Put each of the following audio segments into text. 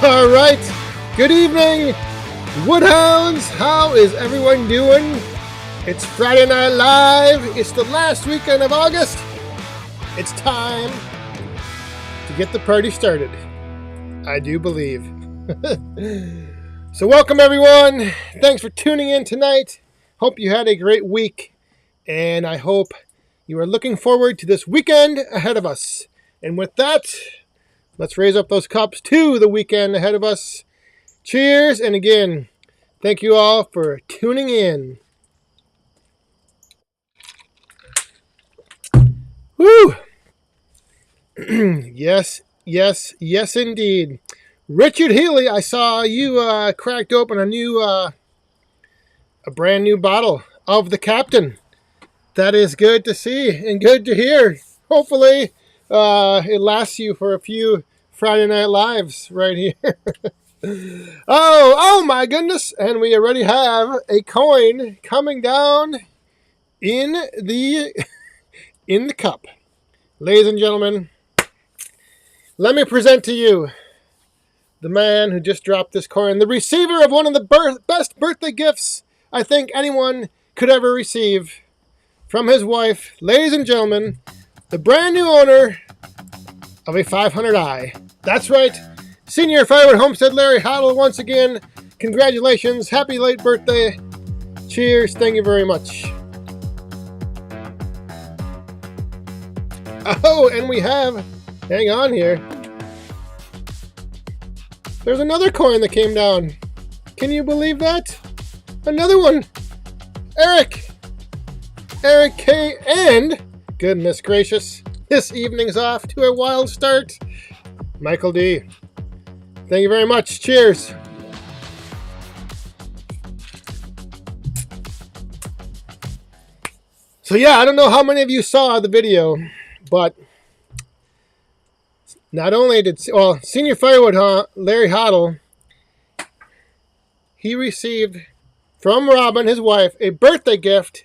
All right. Good evening, Woodhounds. How is everyone doing? It's Friday Night Live. It's the last weekend of August. It's time to get the party started. I do believe. So welcome, everyone. Thanks for tuning in tonight. Hope you had a great week. And I hope you are looking forward to this weekend ahead of us. And with that, let's raise up those cups to the weekend ahead of us. Cheers. And again, thank you all for tuning in. Woo! Yes, indeed. Richard Healy, I saw you cracked open a brand new bottle of the Captain. That is good to see and good to hear. Hopefully, it lasts you for a few Friday Night Lives right here. Oh my goodness. And we already have a coin coming down in the cup. Ladies and gentlemen, let me present to you the man who just dropped this coin, the receiver of one of the best birthday gifts I think anyone could ever receive from his wife. Ladies and gentlemen, the brand new owner of a 500i. That's right, Senior Firewood Homestead Larry Hoddle. Once again, congratulations. Happy late birthday. Cheers. Thank you very much. Oh, and we have, hang on here, there's another coin that came down. Can you believe that? Another one. Eric K. And, goodness gracious, this evening's off to a wild start. Michael D. Thank you very much. Cheers. So yeah, I don't know how many of you saw the video, but not only did, Senior Firewood Larry Hoddle, he received from Robin, his wife, a birthday gift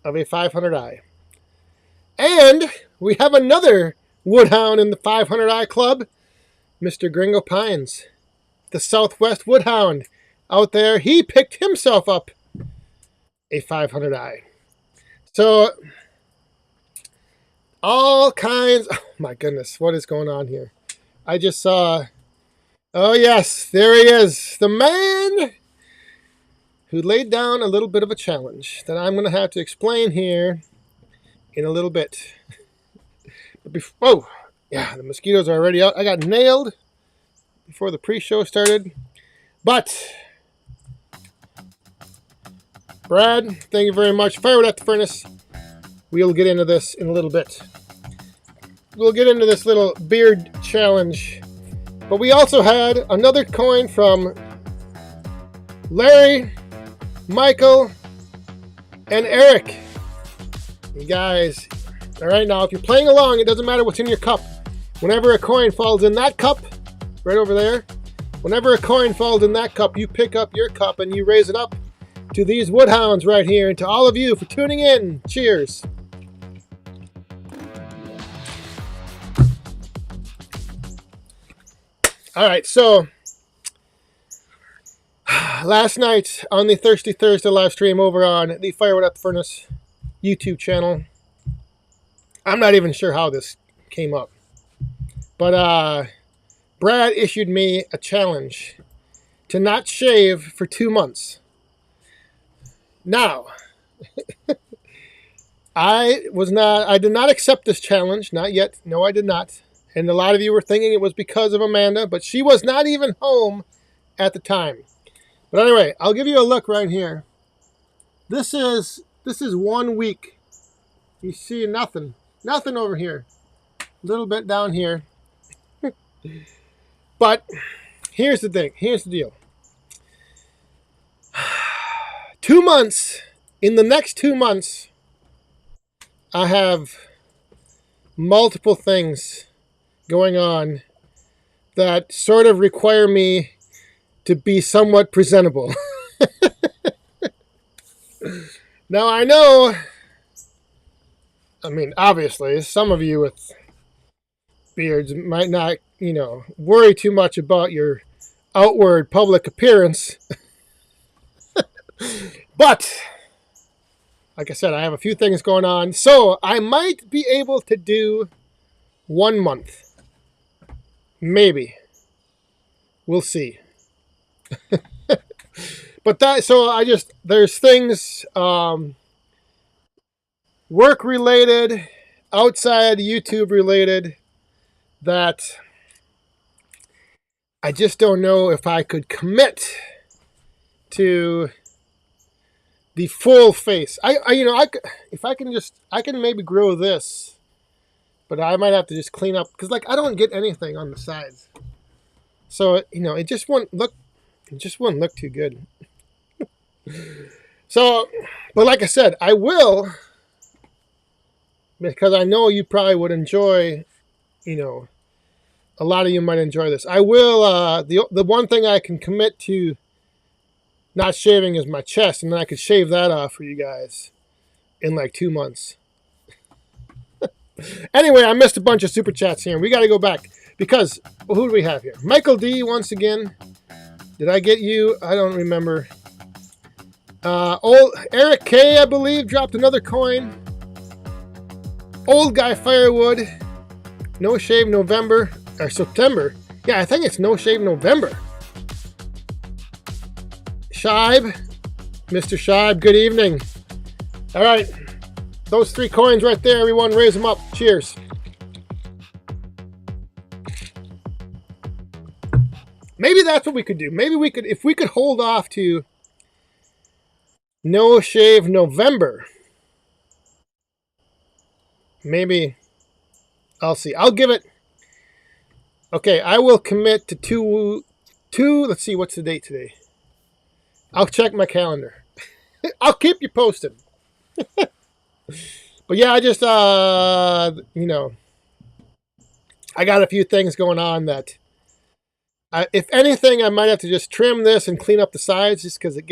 of a 500i. And we have another Woodhound in the 500i club, Mr. Gringo Pines, the Southwest Woodhound out there. He picked himself up a 500i. So, all kinds, oh my goodness, what is going on here? I just saw, oh yes, there he is, the man who laid down a little bit of a challenge that I'm going to have to explain here in a little bit. But before, yeah, the mosquitoes are already out. I got nailed before the pre-show started. But, Brad, thank you very much. Firewood at the Furnace. We'll get into this in a little bit. We'll get into this little beard challenge. But we also had another coin from Larry, Michael, and Eric. You guys, all right, now if you're playing along, it doesn't matter what's in your cup. Whenever a coin falls in that cup, right over there, whenever a coin falls in that cup, you pick up your cup and you raise it up to these Woodhounds right here, and to all of you for tuning in. Cheers. All right, so last night on the Thirsty Thursday live stream over on the Firewood at the Furnace YouTube channel, I'm not even sure how this came up, but Brad issued me a challenge to not shave for 2 months. Now, I did not accept this challenge, not yet. No, I did not. And a lot of you were thinking it was because of Amanda, but she was not even home at the time. But anyway, I'll give you a look right here. This is 1 week. You see nothing over here. A little bit down here. But here's the thing. Here's the deal. 2 months. In the next 2 months, I have multiple things going on that sort of require me to be somewhat presentable. Now, I know, obviously, some of you with beards might not, worry too much about your outward public appearance. But, like I said, I have a few things going on. So I might be able to do 1 month. Maybe. We'll see. But there's things work related, outside YouTube related, that I just don't know if I could commit to the full face. If I can maybe grow this, but I might have to just clean up because I don't get anything on the sides. So it just wouldn't look too good. So, but like I said, I will, because I know you probably would enjoy, a lot of you might enjoy this. I will, the one thing I can commit to not shaving is my chest, and then I could shave that off for you guys in 2 months. Anyway, I missed a bunch of super chats here. We got to go back because, who do we have here? Michael D once again. Did I get you? I don't remember. Old Eric K, I believe, dropped another coin. Old guy Firewood. No shave November or September. Yeah, I think it's no shave November. Shibe, Mr. Shibe, good evening. All right, those 3 coins right there, everyone, raise them up. Cheers. Maybe that's what we could do. Maybe we could, if we could hold off to no shave November. Maybe, I'll see. I'll give it, okay, I will commit to two, let's see, what's the date today? I'll check my calendar. I'll keep you posted. But yeah, I just, I got a few things going on that, if anything, I might have to just trim this and clean up the sides just because it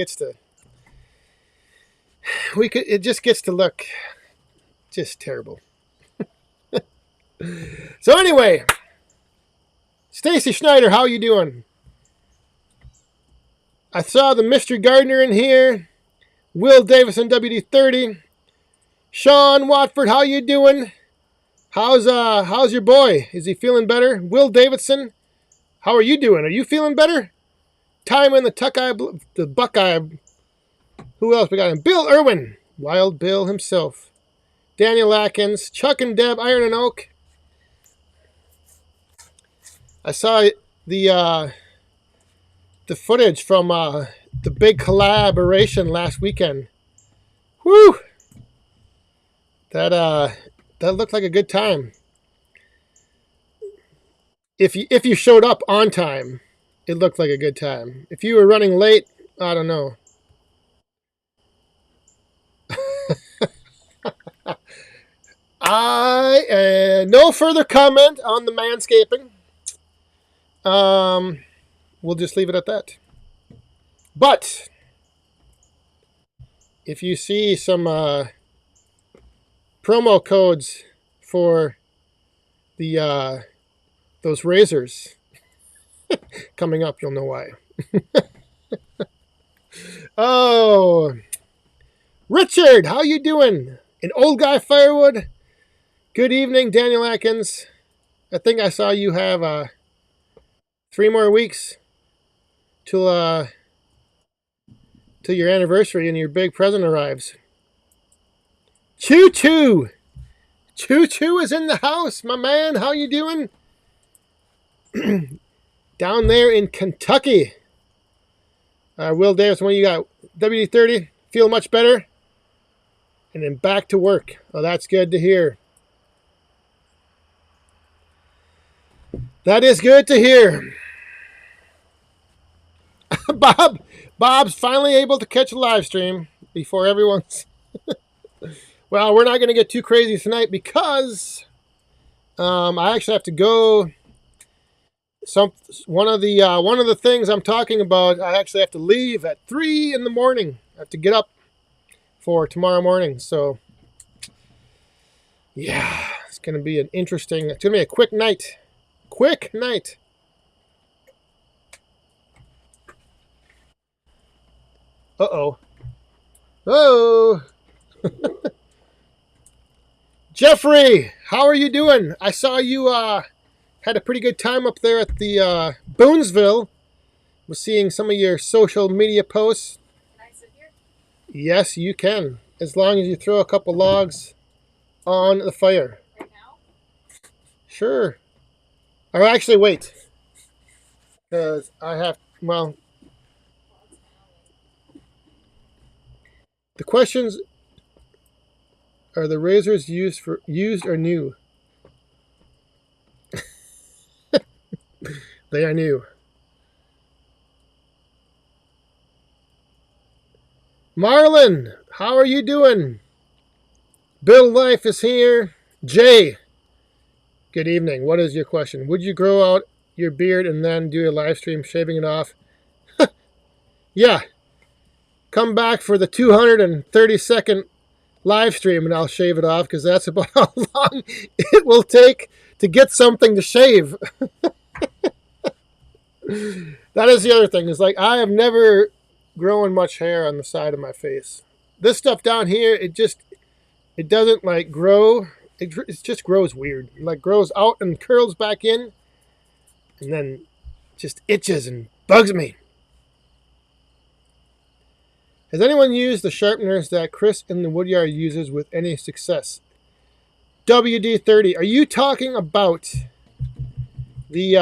just gets to look just terrible. So anyway, Stacy Schneider, how you doing? I saw the Mystery Gardener in here. Will Davison, WD-30. Sean Watford, how you doing? How's your boy? Is he feeling better? Will Davidson, how are you doing? Are you feeling better? Time in the Buckeye. Who else we got him? Bill Irwin, Wild Bill himself. Daniel Atkins, Chuck and Deb, Iron and Oak. I saw the footage from the big collaboration last weekend. Whew! That looked like a good time. If you showed up on time, it looked like a good time. If you were running late, I don't know. No further comment on the manscaping. We'll just leave it at that. But if you see some promo codes for the those razors coming up, you'll know why. Oh, Richard, how you doing? An old guy Firewood. Good evening, Daniel Atkins. I think I saw you have 3 more weeks till your anniversary and your big present arrives. Choo Choo! Choo Choo is in the house, my man. How you doing? Down there in Kentucky. Will Davis, when you got WD-30, feel much better? And then back to work. Oh, that's good to hear. That is good to hear. Bob's finally able to catch a live stream before everyone's... Well, we're not going to get too crazy tonight because I actually have to go. One of the things I'm talking about, I actually have to leave at 3 in the morning. I have to get up for tomorrow morning. So, yeah, it's going to be it's going to be a quick night. Quick night. Uh-oh. Oh. Jeffrey, how are you doing? I saw you had a pretty good time up there at the Boonesville. Was seeing some of your social media posts. Can I sit here? Yes, you can, as long as you throw a couple logs on the fire. Right now? Sure. Or actually, wait. Because I have, well, the questions are the razors used or new? They are new. Marlon, how are you doing? Bill Life is here. Jay, good evening. What is your question? Would you grow out your beard and then do a live stream shaving it off? Yeah. Come back for the 230-second live stream and I'll shave it off, because that's about how long it will take to get something to shave. That is the other thing. Is like, I have never grown much hair on the side of my face. This stuff down here, it doesn't like grow. It just grows weird. It like grows out and curls back in, and then just itches and bugs me. Has anyone used the sharpeners that Chris in the Woodyard uses with any success? WD-30. Are you talking about the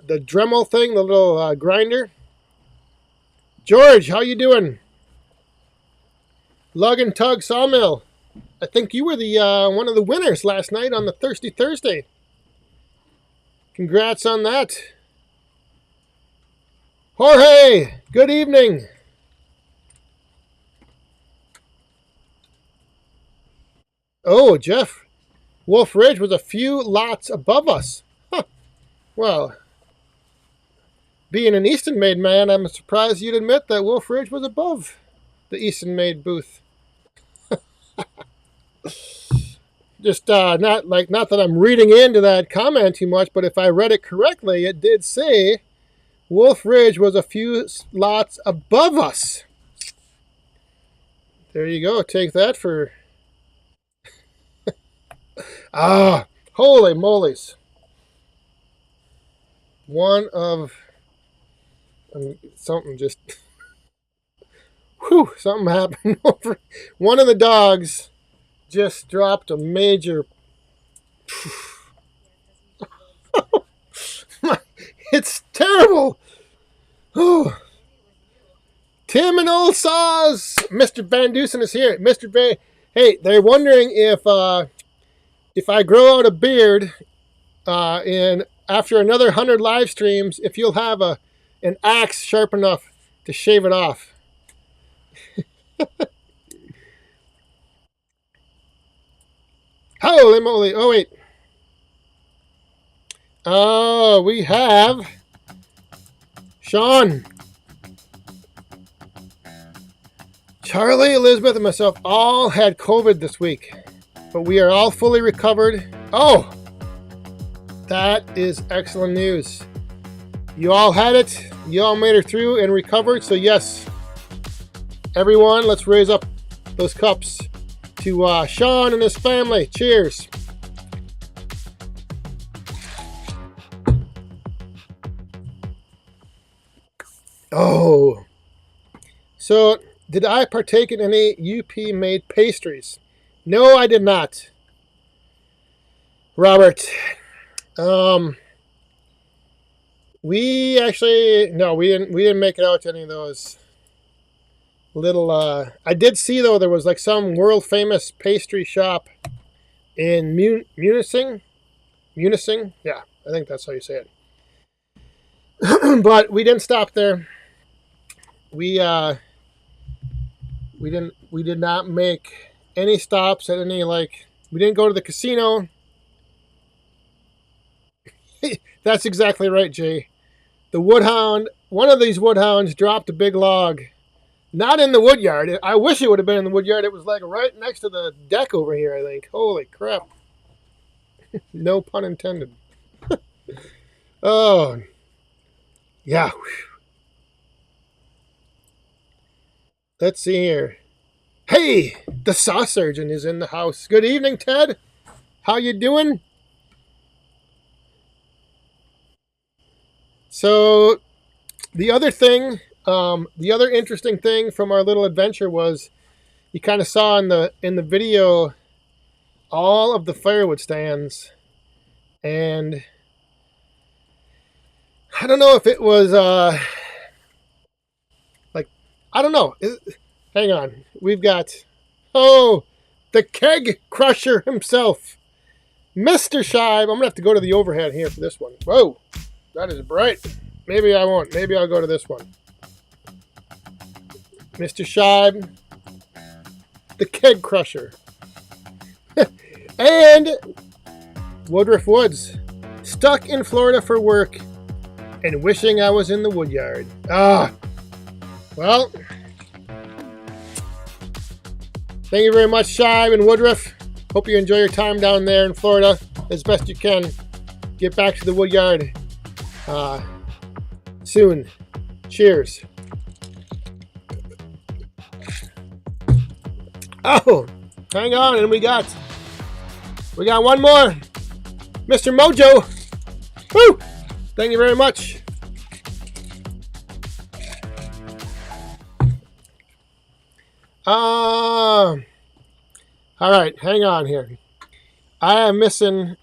Dremel thing, the little grinder? George, how you doing? Lug and Tug Sawmill. I think you were the one of the winners last night on the Thirsty Thursday. Congrats on that. Jorge, good evening. Oh, Jeff, Wolf Ridge was a few lots above us. Huh. Well, being an Easton Made man, I'm surprised you'd admit that Wolf Ridge was above the Easton Made booth. Just not that I'm reading into that comment too much, but if I read it correctly, it did say Wolf Ridge was a few lots above us. There you go. Take that for... holy molies. One of... something just... Whew, something happened over... One of the dogs just dropped a major... It's terrible! Oh. Tim and Old Saws! Mr. Van Dusen is here. Mr. Van... Hey, they're wondering if I grow out a beard and after another 100 live streams, if you'll have an axe sharp enough to shave it off. Holy moly. Oh, wait. Oh, we have Sean, Charlie, Elizabeth, and myself all had COVID this week, but we are all fully recovered. Oh, that is excellent news. You all had it. You all made it through and recovered. So yes, everyone, let's raise up those cups to Sean and his family. Cheers. Oh, so did I partake in any UP-made pastries? No, I did not. Robert, we didn't make it out to any of those little, I did see, though, there was like some world-famous pastry shop in Munising? Yeah, I think that's how you say it. But we didn't stop there. We did not make any stops at any, like, we didn't go to the casino. That's exactly right, Jay. The woodhound, one of these woodhounds dropped a big log. Not in the woodyard. I wish it would have been in the woodyard. It was like right next to the deck over here, I think. Holy crap. No pun intended. Oh. Yeah. let's see here. Hey, the saw surgeon is in the house. Good evening, Ted. How you doing? So, the other interesting thing from our little adventure was you kind of saw in the video all of the firewood stands, and I don't know if it was I don't know. Hang on. We've got the keg crusher himself, Mr. Shive. I'm gonna have to go to the overhead here for this one. Whoa, that is bright. Maybe I won't. Maybe I'll go to this one. Mr. Shive, the keg crusher. And Woodruff Woods, stuck in Florida for work and wishing I was in the Woodyard. Well, thank you very much, Shive and Woodruff. Hope you enjoy your time down there in Florida as best you can. Get back to the Woodyard soon. Cheers. Oh, hang on, and we got one more. Mr. Mojo. Woo! Thank you very much. All right, hang on here. I'm missing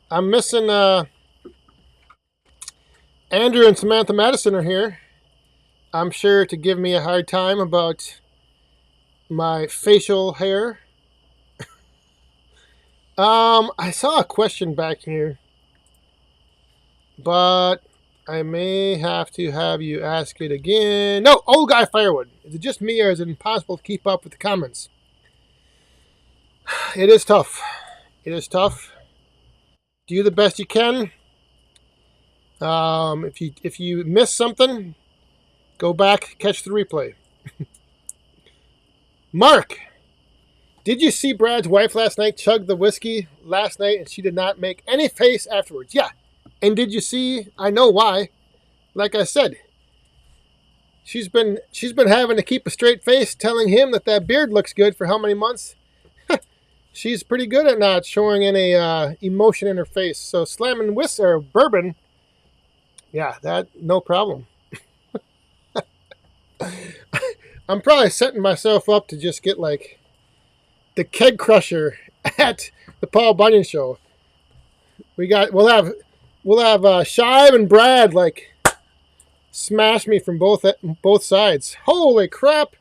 Andrew and Samantha Madison are here. I'm sure to give me a hard time about my facial hair. I saw a question back here, but I may have to have you ask it again. No, old guy Firewood. Is it just me, or is it impossible to keep up with the comments? It is tough. It is tough. Do the best you can. If you miss something, go back, catch the replay. Mark, did you see Brad's wife last night chug the whiskey last night and she did not make any face afterwards? Yeah. And did you see, I know why. Like I said, she's been having to keep a straight face telling him that beard looks good for how many months? She's pretty good at not showing any emotion in her face. So slamming whiskey or bourbon, yeah, that no problem. I'm probably setting myself up to just get like the keg crusher at the Paul Bunyan show. We'll have Shive and Brad like smash me from both sides. Holy crap!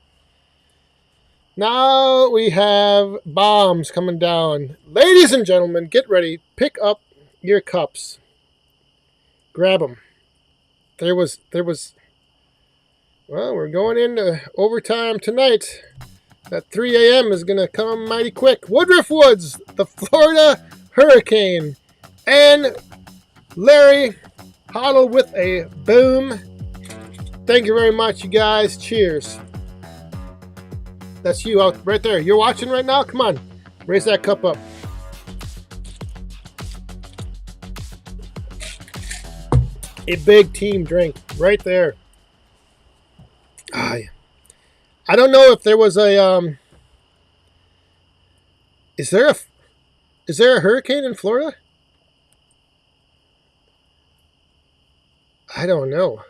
Now we have bombs coming down. Ladies and gentlemen, get ready. Pick up your cups. Grab them. There was. Well, we're going into overtime tonight. That 3 a.m. is going to come mighty quick. Woodruff Woods, the Florida Hurricane, and Larry Hollow with a boom. Thank you very much, you guys. Cheers. That's you out right there. You're watching right now? Come on. Raise that cup up. A big team drink right there. I don't know if there was a is there a hurricane in Florida? I don't know.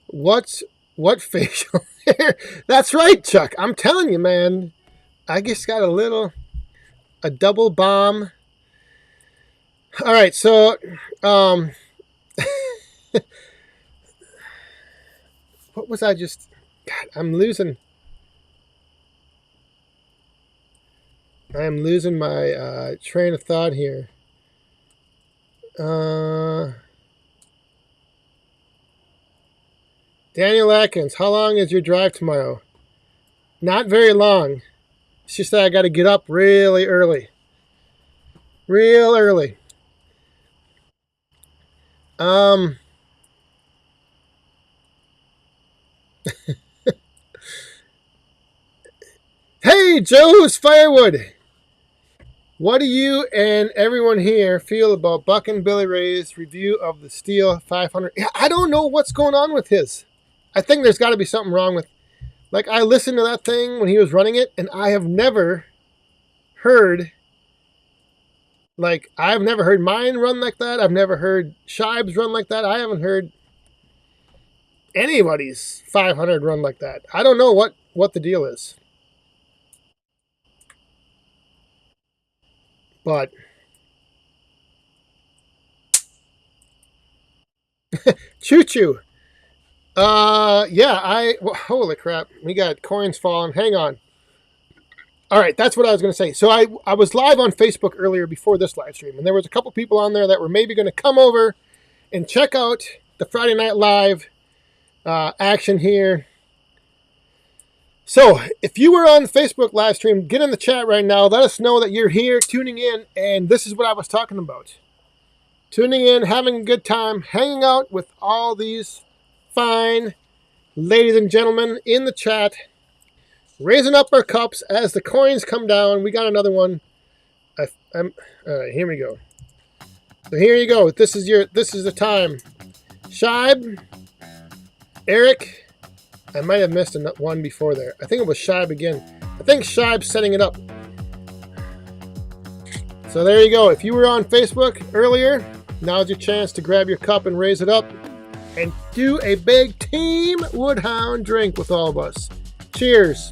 What facial hair? That's right, Chuck. I'm telling you, man. I just got a double bomb. All right, so what was I just... God, I'm losing my train of thought here. Daniel Atkins, how long is your drive tomorrow? Not very long. It's just that I got to get up really early. Real early. Hey, Joe's Firewood. What do you and everyone here feel about Buck and Billy Ray's review of the Steel 500? I don't know what's going on with his. I think there's got to be something wrong with Like, I listened to that thing when he was running it, and I have never heard, like, I've never heard mine run like that. I've never heard Shibe's run like that. I haven't heard anybody's 500 run like that. I don't know what the deal is. But choo-choo. Yeah, holy crap. We got coins falling. Hang on. All right, that's what I was going to say. So I was live on Facebook earlier before this live stream, and there was a couple people on there that were maybe going to come over and check out the Friday Night Live action here. So if you were on the Facebook live stream, get in the chat right now. Let us know that you're here tuning in, and this is what I was talking about. Tuning in, having a good time, hanging out with all these fine ladies and gentlemen in the chat, raising up our cups as the coins come down. We got another one. All right, here we go. So here you go. This is the time. Shibe, Eric. I might have missed one before there. I think it was Shibe again. I think Shibe's setting it up. So there you go. If you were on Facebook earlier, now's your chance to grab your cup and raise it up and do a big Team Woodhound drink with all of us. Cheers.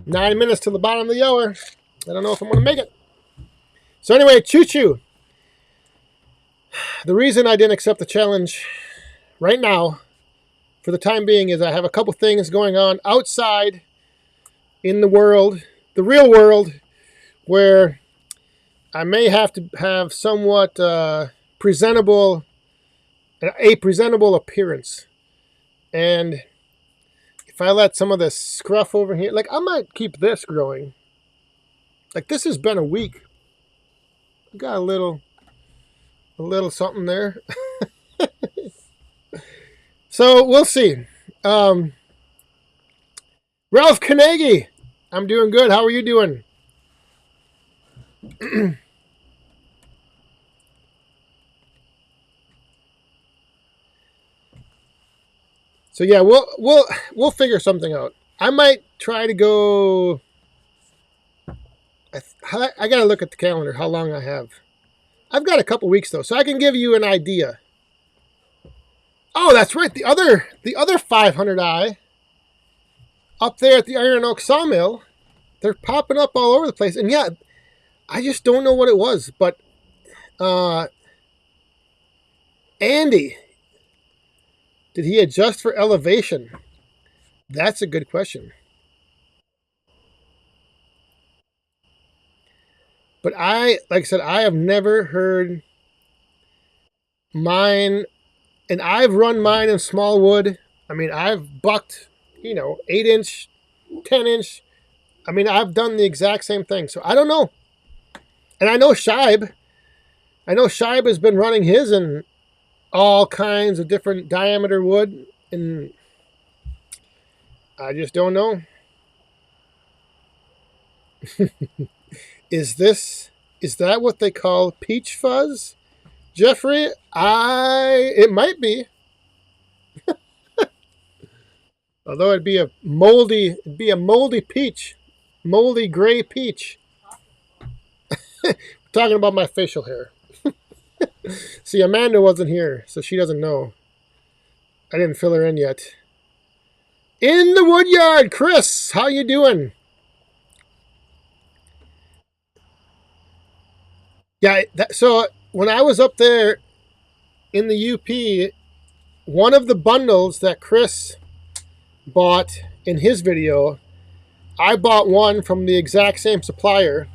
Nine minutes to the bottom of the hour. I don't know if I'm going to make it. So anyway, choo-choo. The reason I didn't accept the challenge right now, for the time being, is I have a couple things going on outside in the world, the real world, where I may have to have somewhat a presentable appearance. And if I let some of this scruff over here, like, I might keep this growing. Like, this has been a week. I've got a little something there. So we'll see. Ralph Carnegie, I'm doing good. How are you doing? So yeah, we'll figure something out. I might try to go. I gotta look at the calendar. How long I have? I've got a couple weeks though, so I can give you an idea. Oh, that's right. The other 500i up there at the Iron Oak Sawmill, they're popping up all over the place. And yeah, I just don't know what it was. But Andy, did he adjust for elevation? That's a good question. But like I said, I have never heard mine, and I've run mine in small wood. I mean, I've bucked, 8-inch, 10-inch. I mean, I've done the exact same thing. So I don't know. And I know Shibe has been running his in all kinds of different diameter wood, and I just don't know. Is that what they call peach fuzz, Jeffrey? It might be. Although it'd be a moldy peach, moldy gray peach. Talking about my facial hair. See, Amanda wasn't here, so she doesn't know. I didn't fill her in yet. In the Woodyard, Chris, how you doing? Yeah, so when I was up there in the UP, one of the bundles that Chris bought in his video, I bought one from the exact same supplier.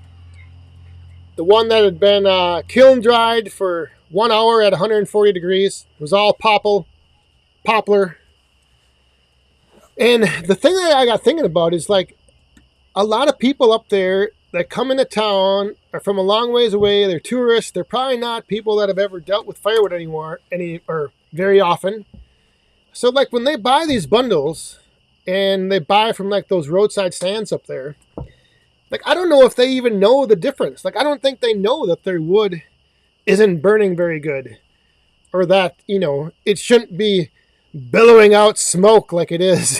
The one that had been kiln dried for 1 hour at 140 degrees. It was all poplar. And the thing that I got thinking about is, like, a lot of people up there that come into town are from a long ways away. They're tourists. They're probably not people that have ever dealt with firewood or very often. So, like, when they buy these bundles and they buy from, like, those roadside stands up there, like, I don't know if they even know the difference. Like, I don't think they know that their wood isn't burning very good. or that, it shouldn't be billowing out smoke like it is.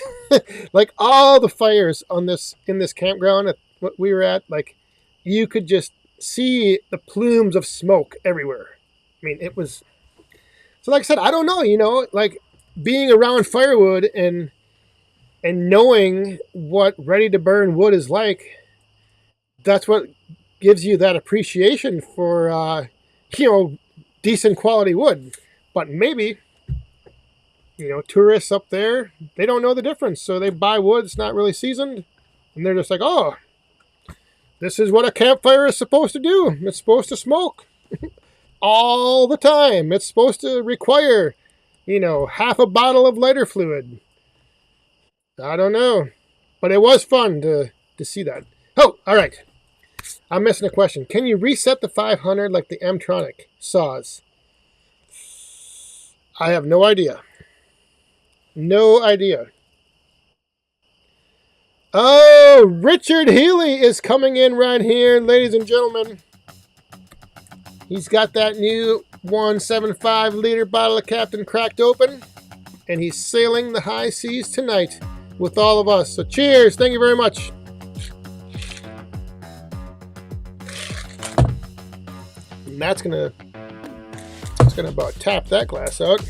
Like all the fires in this campground at what we were at, like you could just see the plumes of smoke everywhere. I mean, it was so. Like I said, I don't know. Like being around firewood and knowing what ready to burn wood is like. That's what gives you that appreciation for decent quality wood. But maybe tourists up there, they don't know the difference, so they buy wood that's not really seasoned, and they're just like, oh, this is what a campfire is supposed to do. It's supposed to smoke all the time. It's supposed to require half a bottle of lighter fluid. I don't know, but it was fun to see that. Oh, all right, I'm missing a question. Can you reset the 500 like the M-Tronic saws? I have no idea. No idea. Oh, Richard Healy is coming in right here, ladies and gentlemen. He's got that new 175 liter bottle of Captain cracked open, and he's sailing the high seas tonight with all of us. So cheers. Thank you very much. And that's gonna about tap that glass out.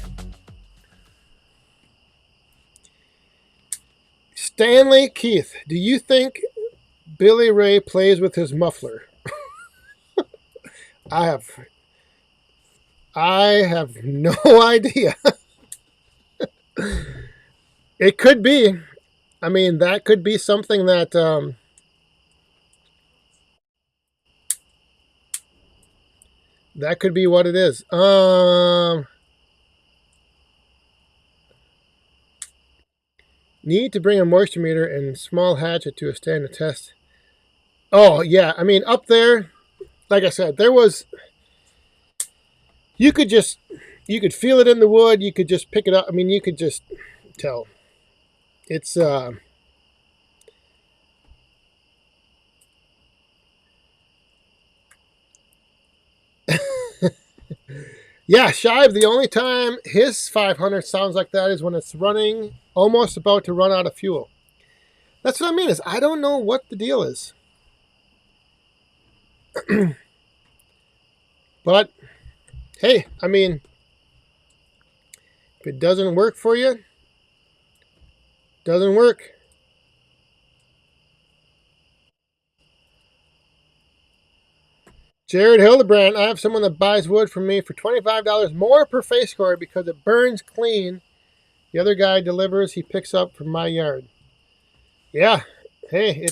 Stanley Keith, do you think Billy Ray plays with his muffler? I have no idea. It could be. I mean, that could be something that that could be what it is. Need to bring a moisture meter and small hatchet to stand the test. Oh, yeah. I mean, up there, like I said, there was... You could feel it in the wood. You could just pick it up. I mean, you could just tell. It's... Yeah, Shive, the only time his 500 sounds like that is when it's running, almost about to run out of fuel. That's what I mean, is I don't know what the deal is. But, hey, I mean, if it doesn't work for you, it doesn't work. Jared Hildebrand, I have someone that buys wood from me for $25 more per face core because it burns clean. The other guy delivers, he picks up from my yard. Yeah, hey,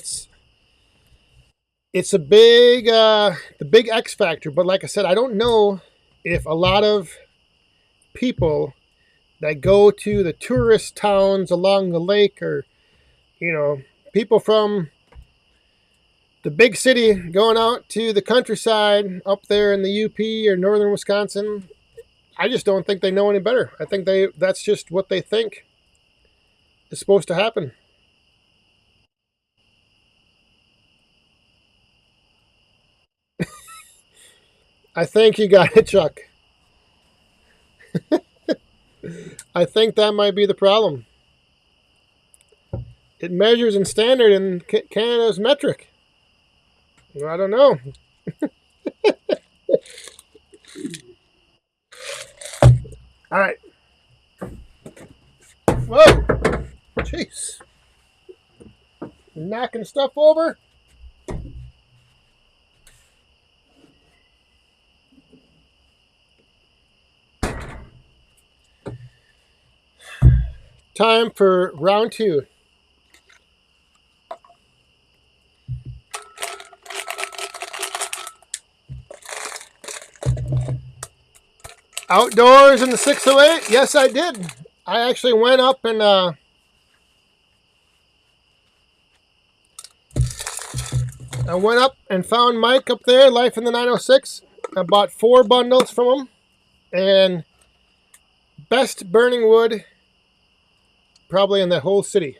it's a big, the big X factor. But like I said, I don't know if a lot of people that go to the tourist towns along the lake, or people from the big city going out to the countryside up there in the UP or northern Wisconsin, I just don't think they know any better. I think that's just what they think is supposed to happen. I think you got it, Chuck. I think that might be the problem. It measures in standard and Canada's metric. I don't know. All right. Whoa. Jeez. Knocking stuff over. Time for round 2. Outdoors in the 608? Yes, I did. I actually went up and found Mike up there, Life in the 906. I bought 4 bundles from him, and best burning wood probably in the whole city.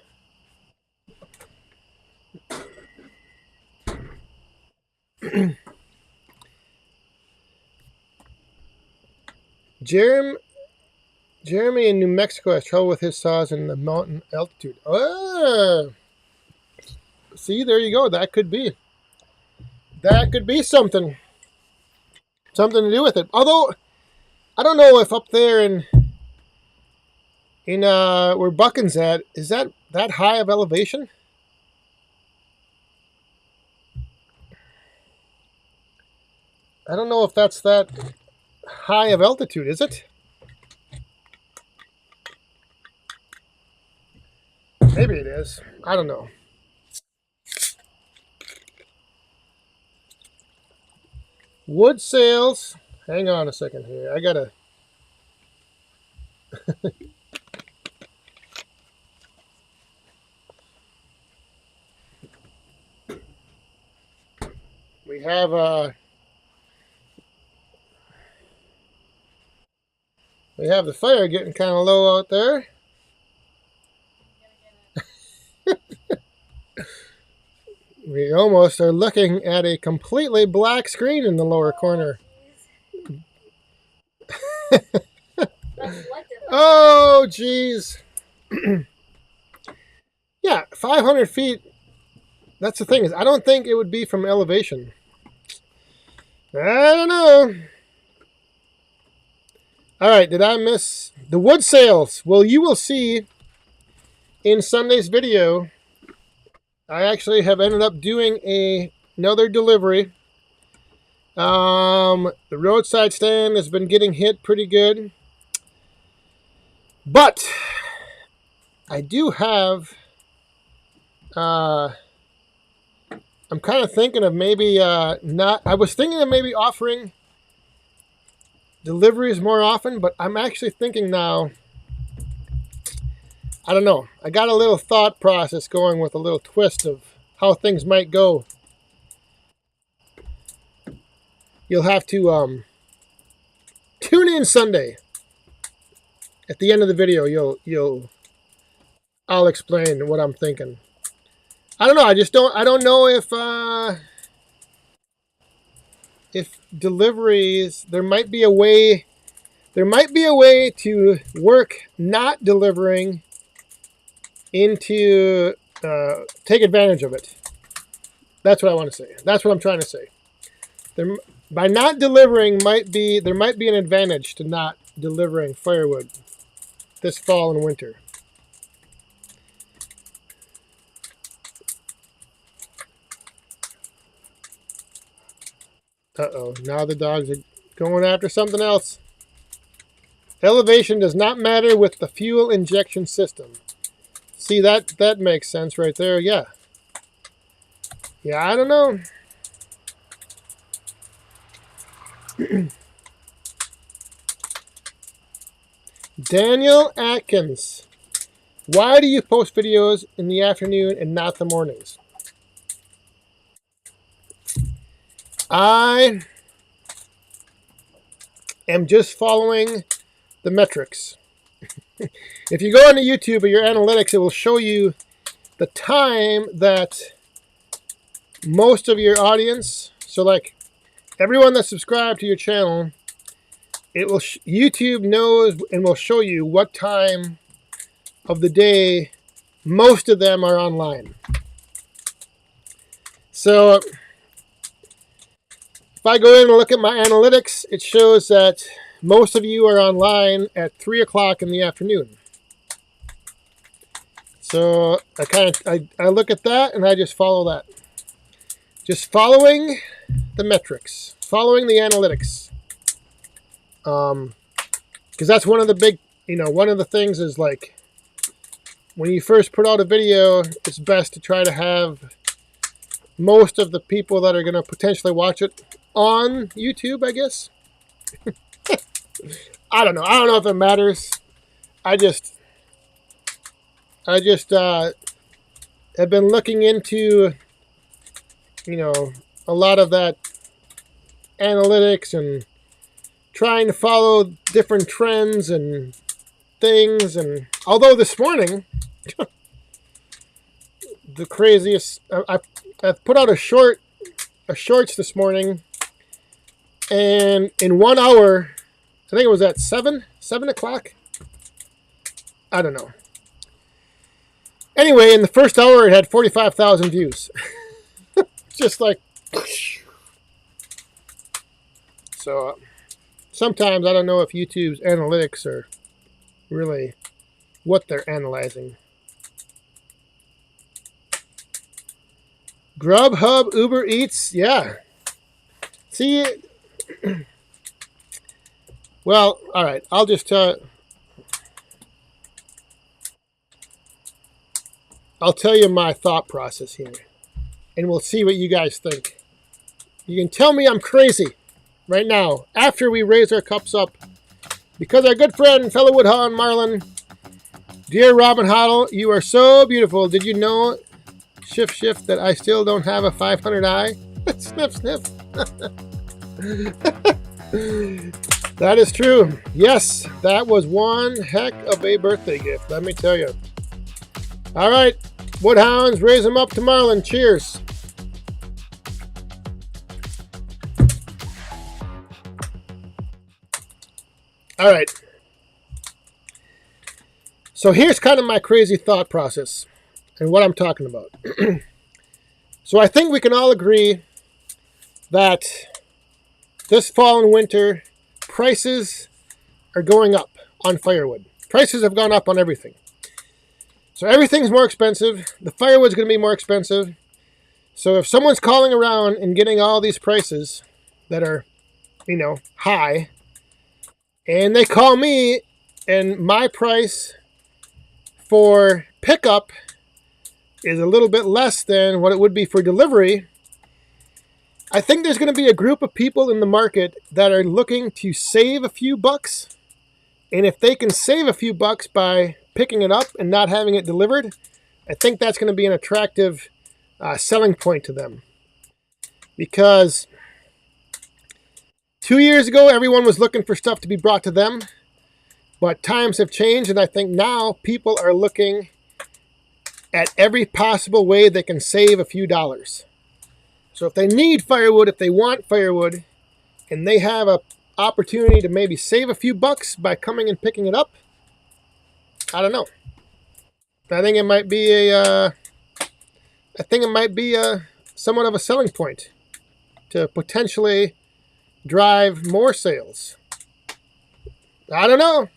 Jeremy in New Mexico has trouble with his saws in the mountain altitude. Oh, see, there you go. That could be something to do with it. Although I don't know if up there in where Buchan's at, is that high of elevation? I don't know if that's that high of altitude, is it? Maybe it is. I don't know. Wood sales. Hang on a second here. I gotta. We have the fire getting kind of low out there. We almost are looking at a completely black screen in the lower corner. Oh, geez. Yeah, 500 feet. That's the thing, is I don't think it would be from elevation. I don't know. All right, did I miss the wood sales? Well, you will see in Sunday's video, I actually have ended up doing another delivery. The roadside stand has been getting hit pretty good. But I do have, I'm kind of thinking of maybe I was thinking of maybe offering deliveries more often, but I'm actually thinking now, I don't know. I got a little thought process going with a little twist of how things might go. You'll have to tune in Sunday. At the end of the video, I'll explain what I'm thinking. I don't know. I don't know if deliveries, there might be a way to work not delivering into take advantage of it. That's what I want to say. That's what I'm trying to say. By not delivering there might be an advantage to not delivering firewood this fall and winter. Uh-oh, now the dogs are going after something else. Elevation does not matter with the fuel injection system. See, that makes sense right there. Yeah. Yeah, I don't know. Daniel Atkins. Why do you post videos in the afternoon and not the mornings? I am just following the metrics. If you go into YouTube or your analytics, it will show you the time that most of your audience, so like everyone that's subscribed to your channel, it will YouTube knows and will show you what time of the day most of them are online. So if I go in and look at my analytics, it shows that most of you are online at 3 o'clock in the afternoon. So I look at that and I just follow that. Just following the metrics, following the analytics. Because that's one of the big, one of the things is like, when you first put out a video, it's best to try to have most of the people that are going to potentially watch it on YouTube, I guess. I don't know. I don't know if it matters. I just have been looking into, a lot of that analytics and trying to follow different trends and things. And although this morning, the craziest, I put out a shorts this morning, and in 1 hour, I think it was at 7 o'clock. I don't know. Anyway, in the first hour, it had 45,000 views. Just like... So, sometimes I don't know if YouTube's analytics are really what they're analyzing. Grubhub, Uber Eats, yeah. See, well, all right. I'll just I'll tell you my thought process here, and we'll see what you guys think. You can tell me I'm crazy right now after we raise our cups up, because our good friend, fellow Woodhound Marlin, dear Robin Hoddle, you are so beautiful. Did you know, shift, that I still don't have a 500i? Sniff, sniff. That is true. Yes, that was one heck of a birthday gift, let me tell you. All right, Woodhounds, raise them up to Marlin. Cheers. All right. So here's kind of my crazy thought process and what I'm talking about. So I think we can all agree that this fall and winter, prices are going up on firewood. Prices have gone up on everything. So everything's more expensive. The firewood's going to be more expensive. So if someone's calling around and getting all these prices that are, high, and they call me and my price for pickup is a little bit less than what it would be for delivery, I think there's going to be a group of people in the market that are looking to save a few bucks. And if they can save a few bucks by picking it up and not having it delivered, I think that's going to be an attractive selling point to them. Because 2 years ago, everyone was looking for stuff to be brought to them. But times have changed, and I think now people are looking at every possible way they can save a few dollars. So if they need firewood, if they want firewood, and they have an opportunity to maybe save a few bucks by coming and picking it up, I don't know. I think it might be somewhat of a selling point to potentially drive more sales. I don't know.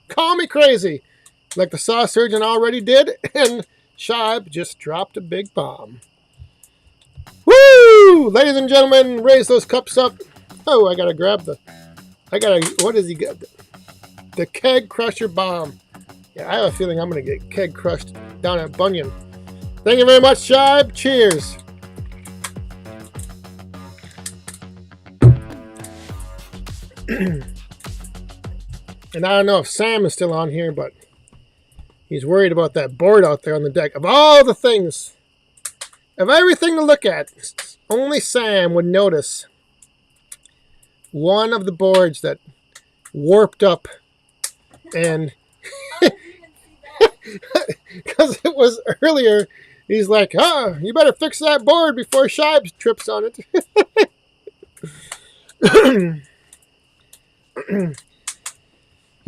Call me crazy, like the saw surgeon already did, and Shibe just dropped a big bomb. Woo! Ladies and gentlemen, raise those cups up. Oh, what does he got? The keg crusher bomb. Yeah, I have a feeling I'm going to get keg crushed down at Bunyan. Thank you very much, Shibe. Cheers. And I don't know if Sam is still on here, but he's worried about that board out there on the deck. Of all the things, of everything to look at, only Sam would notice one of the boards that warped up, and because it was earlier, he's like, you better fix that board before Shibe trips on it.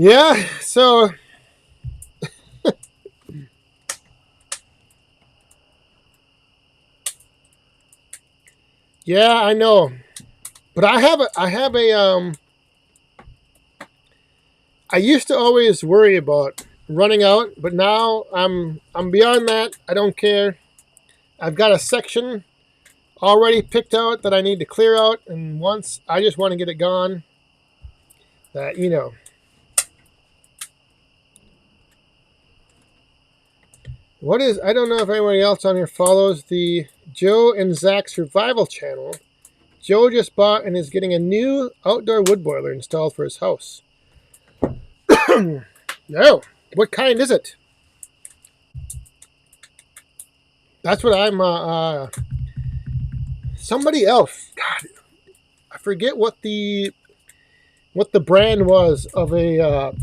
Yeah, so yeah, I know. But I used to always worry about running out, but now I'm beyond that. I don't care. I've got a section already picked out that I need to clear out, and once I just want to get it gone. That, I don't know if anybody else on here follows the Joe and Zach Survival channel. Joe just bought and is getting a new outdoor wood boiler installed for his house. No, what kind is it? That's what I'm, somebody else, God, I forget what the brand was of the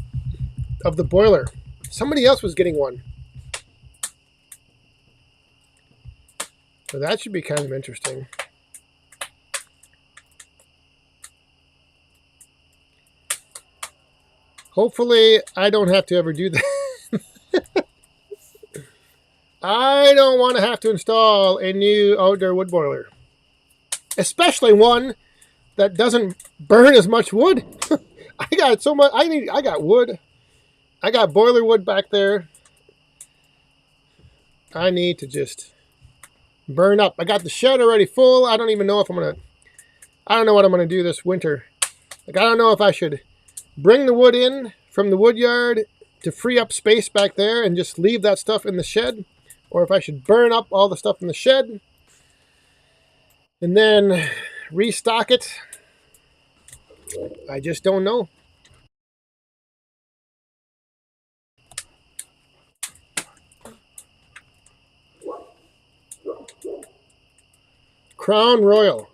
boiler. Somebody else was getting one. So that should be kind of interesting. Hopefully, I don't have to ever do that. I don't want to have to install a new outdoor wood boiler, especially one that doesn't burn as much wood. I got so much. I got wood. I got boiler wood back there. I need to just burn up. I got the shed already full. I don't even know if I don't know what I'm gonna do this winter. Like, I don't know if I should bring the wood in from the Woodyard to free up space back there and just leave that stuff in the shed, or if I should burn up all the stuff in the shed and then restock it. I just don't know. Crown Royal.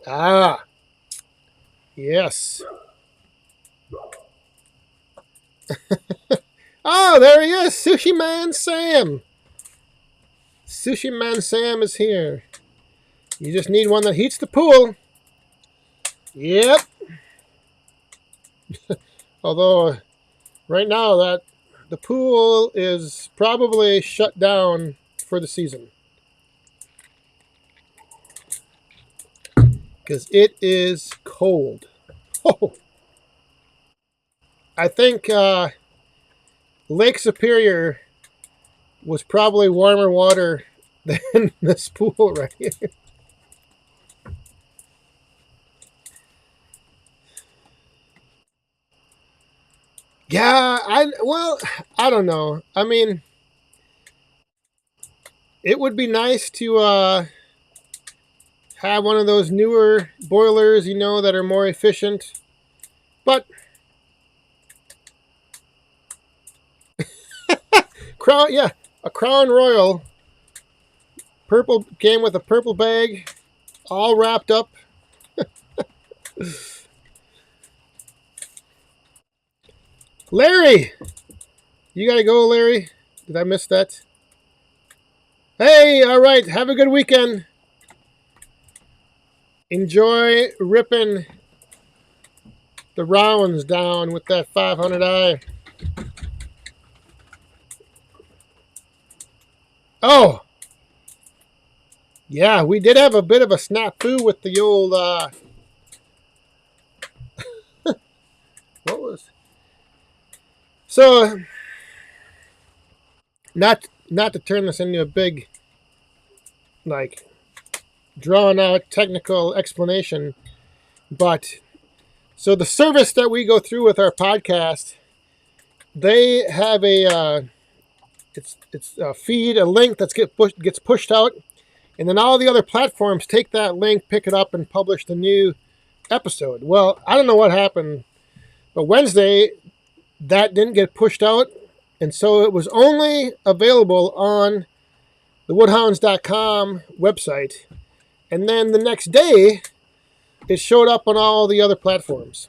Ah, yes. Oh, there he is, Sushi Man Sam. Sushi Man Sam is here. You just need one that heats the pool. Yep. Although, right now, that the pool is probably shut down for the season. Because it is cold. Oh. I think Lake Superior was probably warmer water than this pool right here. Yeah, I don't know. I mean, it would be nice to have one of those newer boilers, that are more efficient. But a Crown Royal purple came with a purple bag, all wrapped up. Larry, you gotta go, Larry. Did I miss that? Hey, all right. Have a good weekend. Enjoy ripping the rounds down with that 500i. Oh, yeah, we did have a bit of a snafu with the old, what was, so, not to turn this into a big, like, drawn out technical explanation, but, so the service that we go through with our podcast, they have a, it's a feed, a link that gets pushed out, and then all the other platforms take that link, pick it up, and publish the new episode. Well, I don't know what happened, but Wednesday, that didn't get pushed out, and so it was only available on the woodhounds.com website, and then the next day, it showed up on all the other platforms.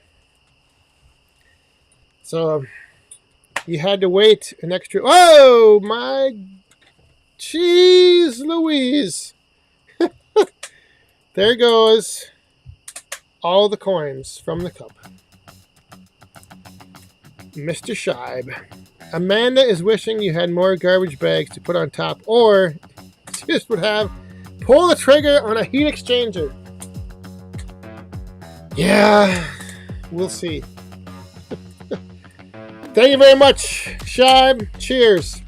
So you had to wait an extra... Oh, my... Jeez Louise. There goes all the coins from the cup. Mr. Scheib. Amanda is wishing you had more garbage bags to put on top, or just would have pull the trigger on a heat exchanger. Yeah, we'll see. Thank you very much, Scheib. Cheers.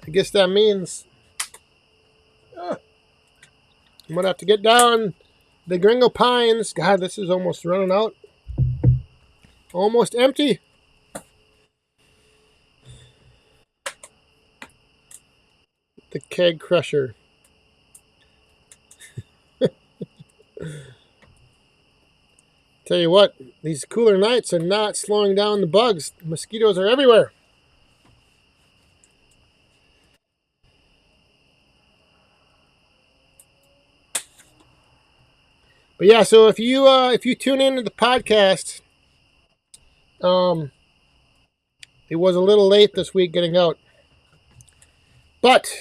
I guess that means I'm going to have to get down the Gringo Pines. God, this is almost running out. Almost empty. The keg crusher. Tell you what, these cooler nights are not slowing down the bugs. Mosquitoes are everywhere. But yeah, so if you tune into the podcast, it was a little late this week getting out, but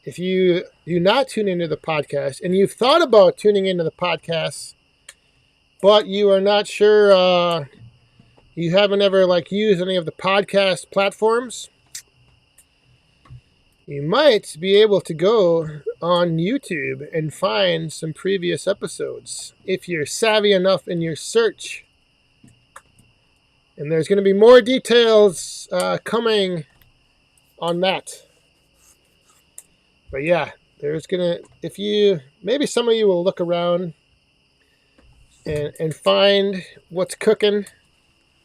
if you do not tune into the podcast and you've thought about tuning into the podcast, but you are not sure, you haven't ever used any of the podcast platforms, you might be able to go on YouTube and find some previous episodes if you're savvy enough in your search. And there's going to be more details coming on that. But yeah, there's going to, maybe some of you will look around and find what's cooking,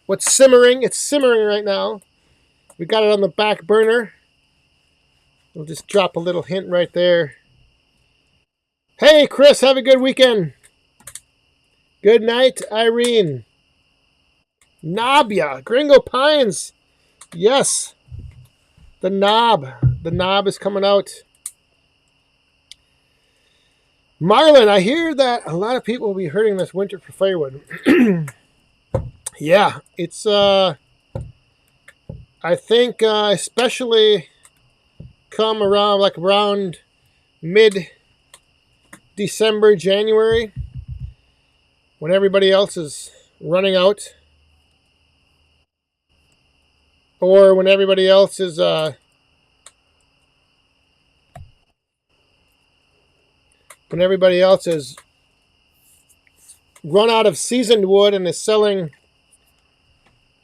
what's simmering. It's simmering right now. We got it on the back burner. We'll just drop a little hint right there. Hey, Chris, have a good weekend. Good night, Irene. Nabia, Gringo Pines. Yes, the knob. The knob is coming out. Marlon, I hear that a lot of people will be hurting this winter for firewood. Yeah, it's, I think, especially come around mid-December, January, when everybody else is running out, or when everybody else is run out of seasoned wood and is selling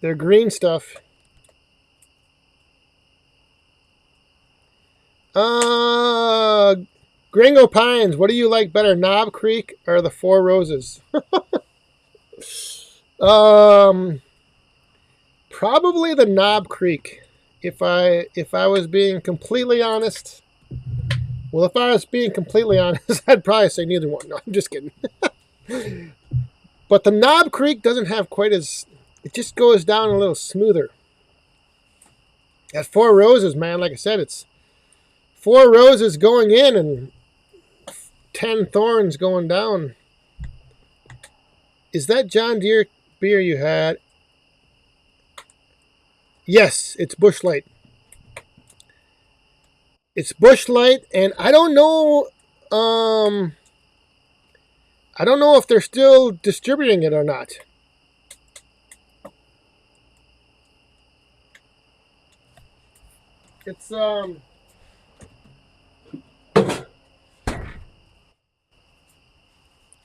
their green stuff. Gringo Pines, what do you like better, Knob Creek or the Four Roses? Probably the Knob Creek. If I was being completely honest. Well, if I was being completely honest, I'd probably say neither one. No, I'm just kidding. But the Knob Creek doesn't have quite as, it just goes down a little smoother. At Four Roses, man, like I said, it's 4 roses going in and 10 thorns going down. Is that John Deere beer you had? Yes, it's Busch Light. It's Busch Light, and I don't know if they're still distributing it or not. It's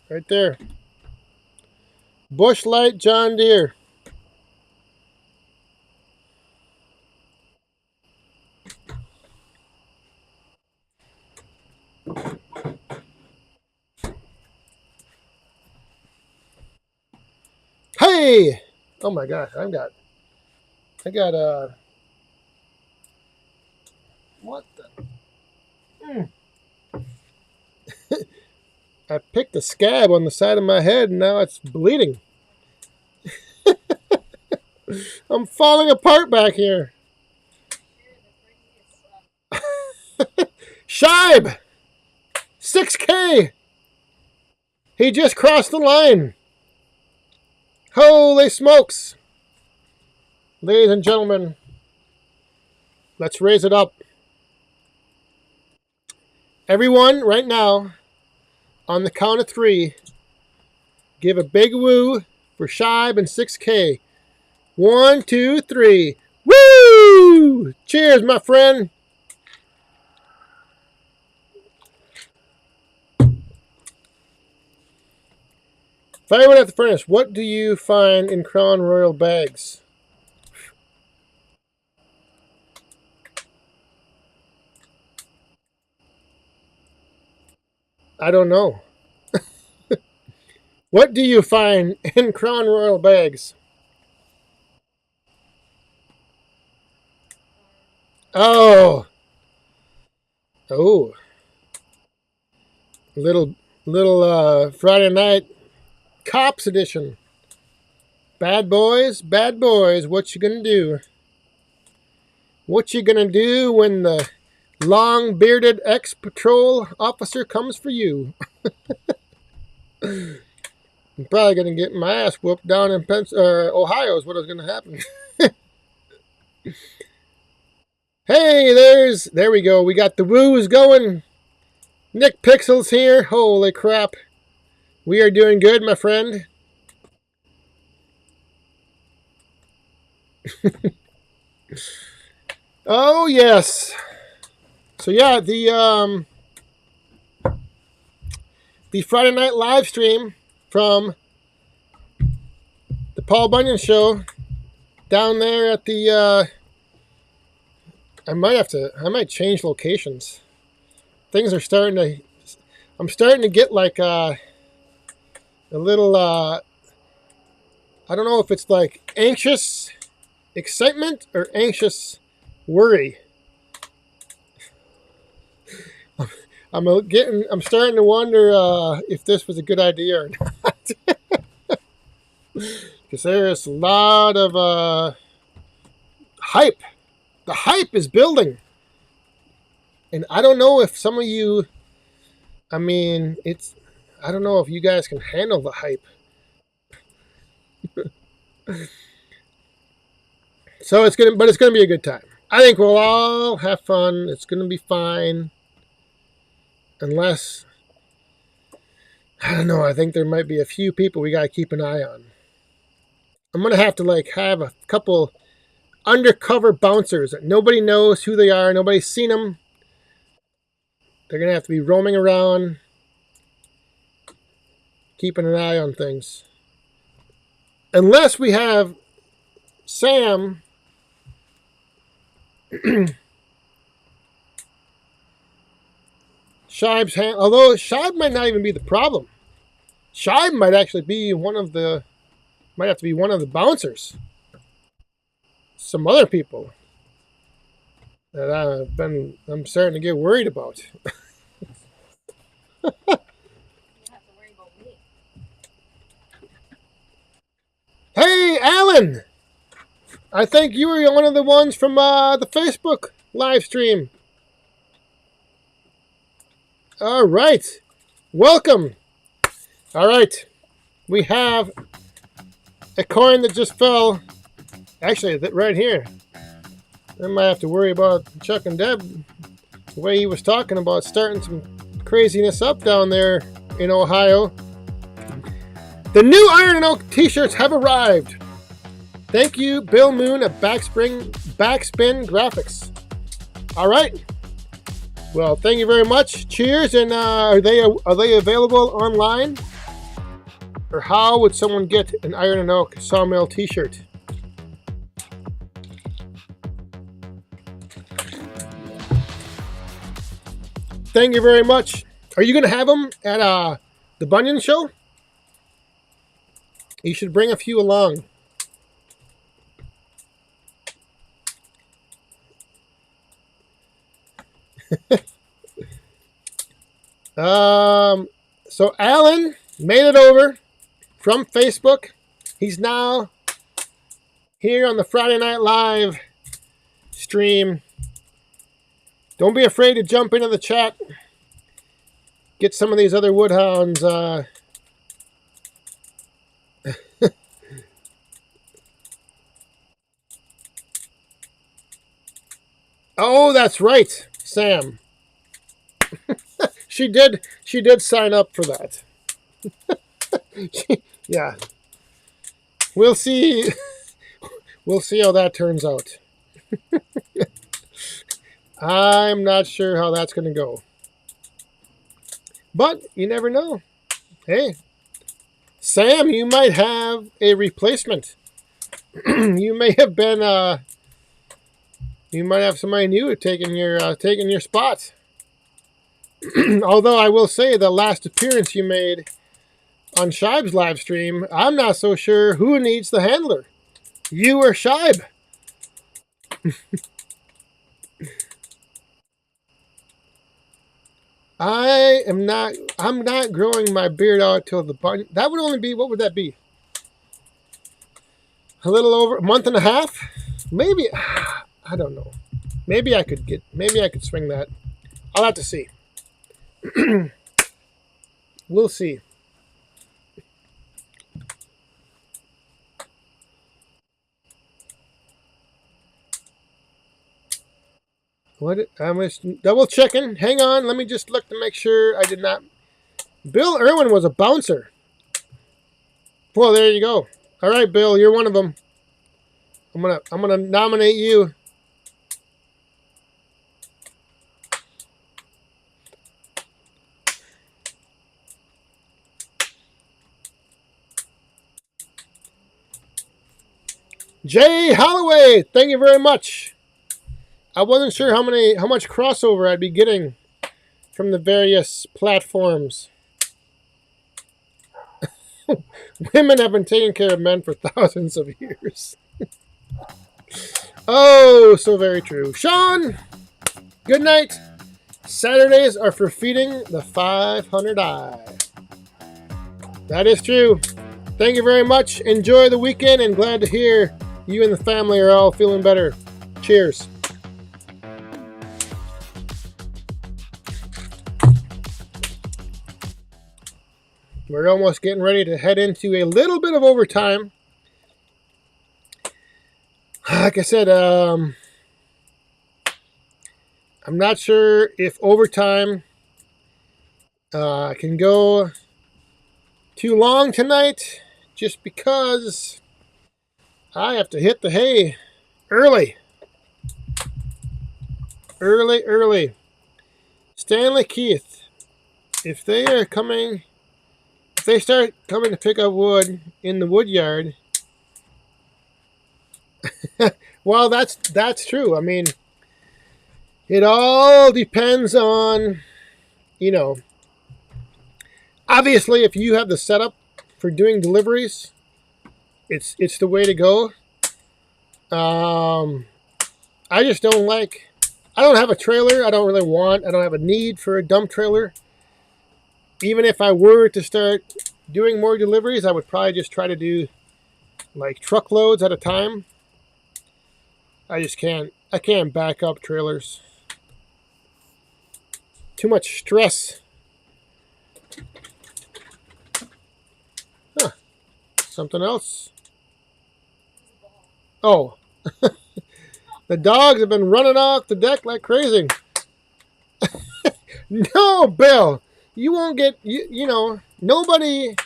right there. Busch Light John Deere. Hey! Oh my gosh, I got what the? I picked a scab on the side of my head and now it's bleeding. I'm falling apart back here. Shibe! 6K! He just crossed the line. Holy smokes! Ladies and gentlemen, let's raise it up. Everyone, right now, on the count of 3, give a big woo for Shibe and 6K. 1, 2, 3. Woo! Cheers, my friend. Firewood at the furnace. What do you find in Crown Royal bags? I don't know. What do you find in Crown Royal bags? Oh. Little Friday night Cops edition. Bad boys, what you gonna do? What you gonna do when the long-bearded ex-patrol officer comes for you? I'm probably gonna get my ass whooped down in Ohio is what is gonna happen. Hey, there we go. We got the woos going. Nick Pixels here. Holy crap. We are doing good, my friend. Oh, yes. So yeah, the Friday night live stream from the Paul Bunyan show down there at the I might change locations. Things are I'm starting to get like a little I don't know if it's like anxious excitement or anxious worry. I'm starting to wonder if this was a good idea or not. Because there's a lot of hype. The hype is building. And I don't know if some of you, I don't know if you guys can handle the hype. So it's gonna be a good time. I think we'll all have fun. It's gonna be fine. Unless, I don't know, I think there might be a few people we gotta keep an eye on. I'm gonna have to have a couple undercover bouncers that nobody knows who they are, nobody's seen them. They're gonna have to be roaming around, keeping an eye on things. Unless we have Sam Shibe's hand, although Shibe might not even be the problem. Shibe might actually be might have to be one of the bouncers. Some other people that I'm starting to get worried about. Hey, Alan! I think you were one of the ones from the Facebook live stream. All right. Welcome. All right. We have a coin that just fell. Actually, right here. I might have to worry about Chuck and Deb. The way he was talking about starting some craziness up down there in Ohio. The new Iron and Oak t-shirts have arrived. Thank you, Bill Moon at Backspin Graphics. All right. Well, thank you very much. Cheers. And are they available online? Or how would someone get an Iron and Oak Sawmill t-shirt? Thank you very much. Are you going to have them at the Bunyan show? You should bring a few along. So Alan made it over from Facebook. He's now here on the Friday Night Live stream. Don't be afraid to jump into the chat. Get some of these other woodhounds. Oh, that's right, Sam. She did sign up for that. Yeah. We'll see how that turns out. I'm not sure how that's going to go. But you never know. Hey, Sam, you might have a replacement. You may have been you might have somebody new taking your spot. Although I will say the last appearance you made on Shibe's live stream, I'm not so sure who needs the handler. You or Shibe? I'm not growing my beard out till the bun. That would only be, what would that be? A little over a month and a half? Maybe, I don't know. Maybe I could swing that. I'll have to see. We'll see. What? I was double checking. Hang on. Let me just look to make sure I did not. Bill Irwin was a bouncer. Well, there you go. All right, Bill, you're one of them. I'm gonna nominate you. Jay Holloway, thank you very much. I wasn't sure how much crossover I'd be getting from the various platforms. Women have been taking care of men for thousands of years. Oh, so very true. Sean, good night. Saturdays are for feeding the 500 eye. That is true. Thank you very much. Enjoy the weekend and glad to hear you and the family are all feeling better. Cheers. We're almost getting ready to head into a little bit of overtime. Like I said, I'm not sure if overtime can go too long tonight, just because I have to hit the hay early. Early. Stanley Keith, if they start coming to pick up wood in the Woodyard, well, that's true. I mean, it all depends on, obviously, if you have the setup for doing deliveries, it's the way to go. I just don't like. I don't have a trailer. I don't have a need for a dump trailer. Even if I were to start doing more deliveries, I would probably just try to do like truckloads at a time. I can't back up trailers. Too much stress. Huh. Something else? Oh. The dogs have been running off the deck like crazy. No, Bill. You won't get, nobody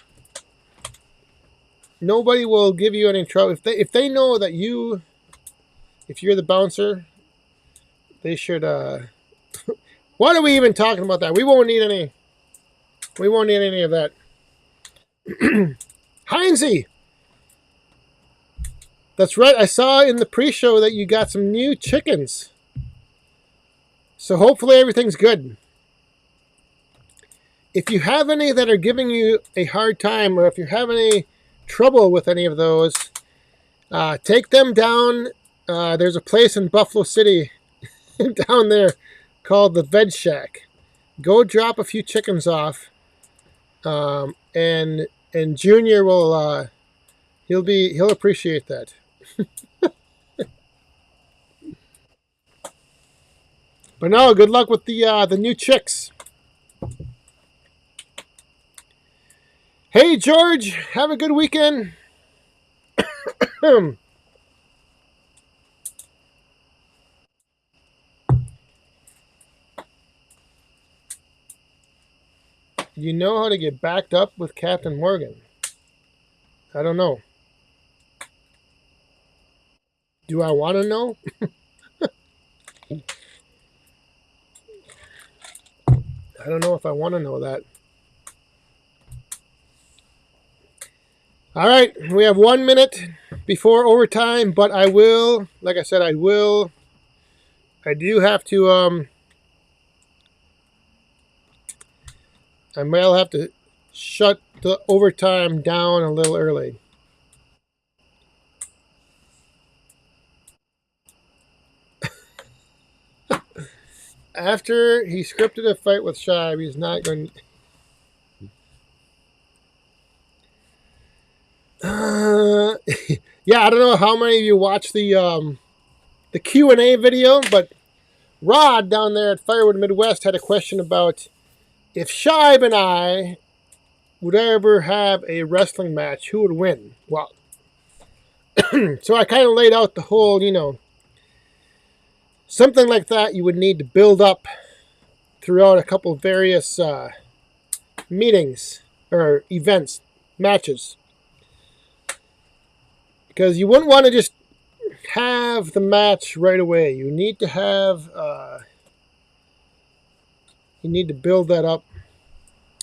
will give you any trouble. If they know that if you're the bouncer, they should, what are we even talking about that? We won't need any of that. Heinzie. That's right. I saw in the pre-show that you got some new chickens. So hopefully everything's good. If you have any that are giving you a hard time, or if you have any trouble with any of those, take them down. There's a place in Buffalo City down there called the Veg Shack. Go drop a few chickens off, and Junior will he'll appreciate that. But no, good luck with the new chicks. Hey, George, have a good weekend. You know how to get backed up with Captain Morgan? I don't know. Do I want to know? I don't know if I want to know that. All right, we have 1 minute before overtime, but I will, like I said, I do have to, I may have to shut the overtime down a little early. After he scripted a fight with Shive, he's not going. Yeah, I don't know how many of you watched the Q&A video, but Rod down there at Firewood Midwest had a question about if Shive and I would ever have a wrestling match, who would win? Well, so I kind of laid out the whole, something like that you would need to build up throughout a couple of various meetings or events, matches. Because you wouldn't want to just have the match right away. You need to have, you need to build that up.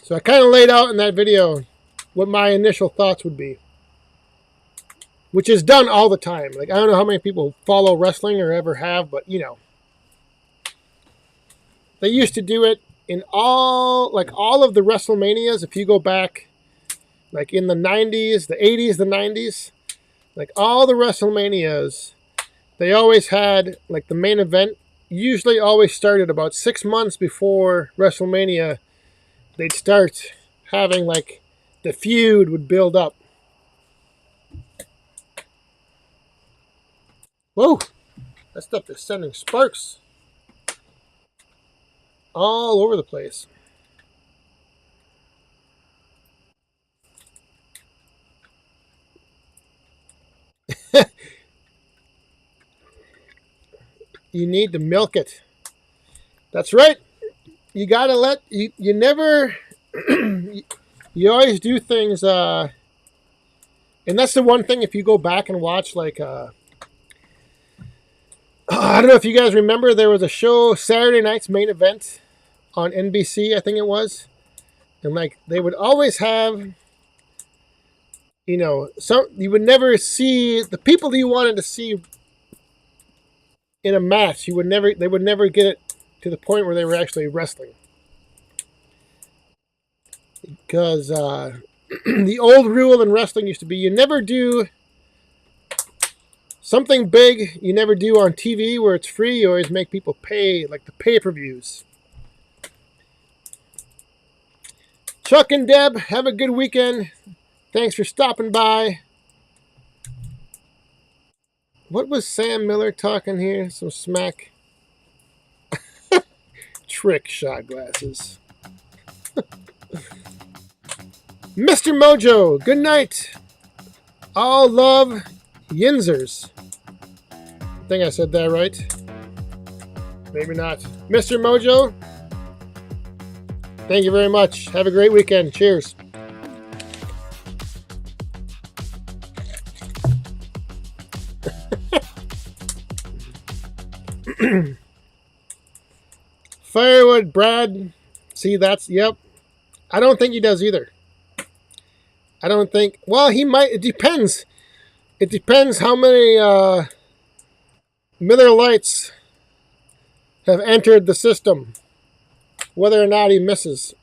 So I kind of laid out in that video what my initial thoughts would be, which is done all the time. Like, I don't know how many people follow wrestling or ever have, but you know, they used to do it in all of the WrestleManias. If you go back, like in the 90s, the 80s, the 90s, like all the WrestleManias, they always had, like, the main event usually always started about 6 months before WrestleMania. They'd start having, like, the feud would build up. Whoa, that stuff is sending sparks all over the place. You need to milk it. That's right. You gotta let you never you always do things and that's the one thing. If you go back and watch, like, I don't know if you guys remember, there was a show, Saturday Night's Main Event on NBC, I think it was, and like they would always have, you know, some, you would never see the people that you wanted to see in a match. They would never get it to the point where they were actually wrestling, because the old rule in wrestling used to be you never do something big, you never do on TV where it's free. You always make people pay, like the pay-per-views. Chuck and Deb, have a good weekend. Thanks for stopping by. What was Sam Miller talking here? Some smack. Trick shot glasses. Mr. Mojo, good night. All love, Yinzers. I think I said that right. Maybe not. Mr. Mojo, thank you very much. Have a great weekend. Cheers. Firewood, Brad. See, that's, yep. I don't think he does either. I don't think, well, he might. It depends. It depends how many Miller Lights have entered the system, whether or not he misses.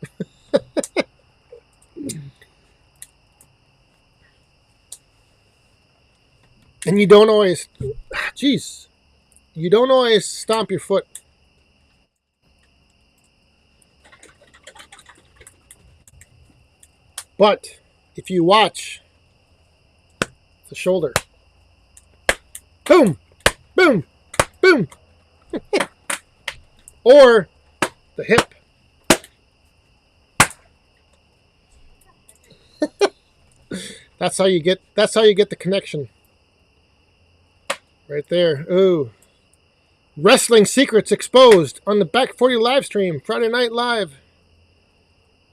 And you don't always, jeez, you don't always stomp your foot. But if you watch the shoulder, boom, boom, boom, or the hip. That's how you get the connection. Right there. Ooh. Wrestling secrets exposed on the Back 40 live stream, Friday Night Live.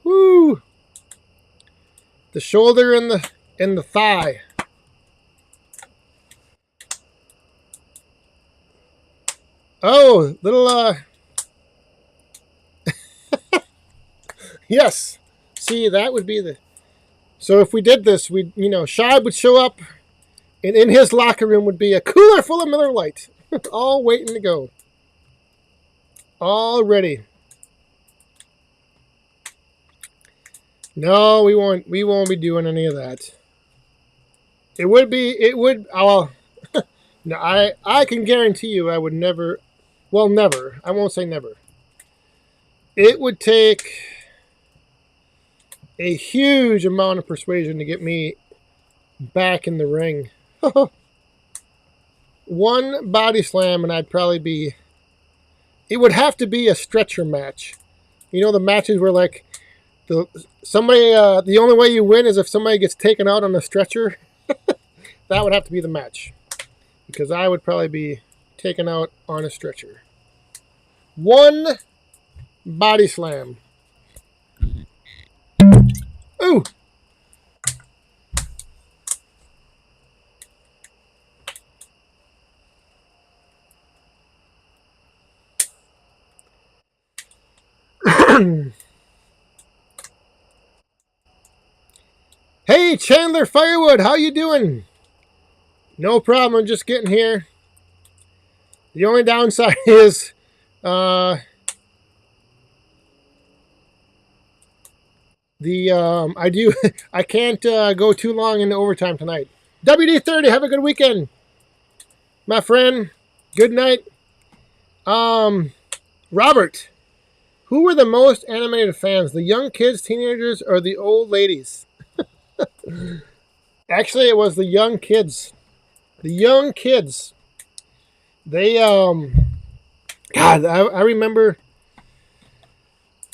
Woo! The shoulder and the thigh. Oh, little yes. See, that would be the. So if we did this, we, you know, Shad would show up, and in his locker room would be a cooler full of Miller Lite, all waiting to go, all ready. No, we won't be doing any of that. It would. No, I can guarantee you, I would never. Well, never. I won't say never. It would take a huge amount of persuasion to get me back in the ring. One body slam and I'd probably be. It would have to be a stretcher match. You know, the matches where, like, the only way you win is if somebody gets taken out on a stretcher. That would have to be the match, because I would probably be taken out on a stretcher. One body slam. Ooh! Hey, Chandler Firewood, how you doing? No problem, I'm just getting here. The only downside is I can't go too long into overtime tonight. WD-30, have a good weekend, my friend. Good night. Robert, who were the most animated fans? The young kids, teenagers, or the old ladies? Actually, it was the young kids. The young kids. They, God, I remember,